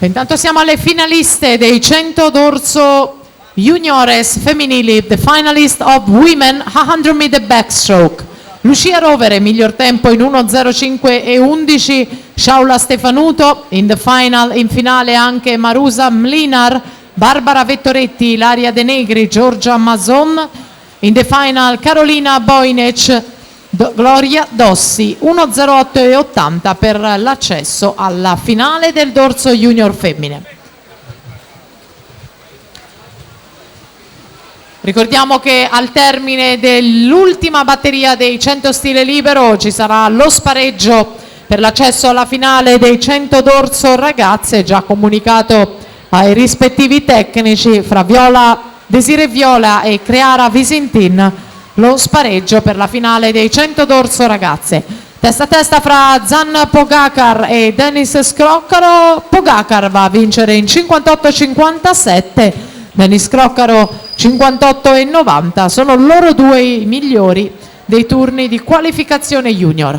Intanto siamo alle finaliste dei 100 dorso juniores femminili, the finalist of women 100 meter backstroke. Lucia Rovere, miglior tempo in 1:05:11, Sciaula Stefanuto, in finale anche Marusa Mlinar, Barbara Vettoretti, Ilaria De Negri, Giorgia Mason, in the final Carolina Boinec, Gloria Dossi, 1:08:80 per l'accesso alla finale del dorso junior femmine. Ricordiamo che al termine dell'ultima batteria dei 100 stile libero ci sarà lo spareggio per l'accesso alla finale dei 100 dorso ragazze, già comunicato ai rispettivi tecnici fra Desire Viola e Creara Visintin, lo spareggio per la finale dei 100 dorso ragazze. Testa a testa fra Zan Pogacar e Denis Scroccaro. Pogacar va a vincere in 58-57, Denis Scroccaro 58-90, sono loro due i migliori dei turni di qualificazione junior.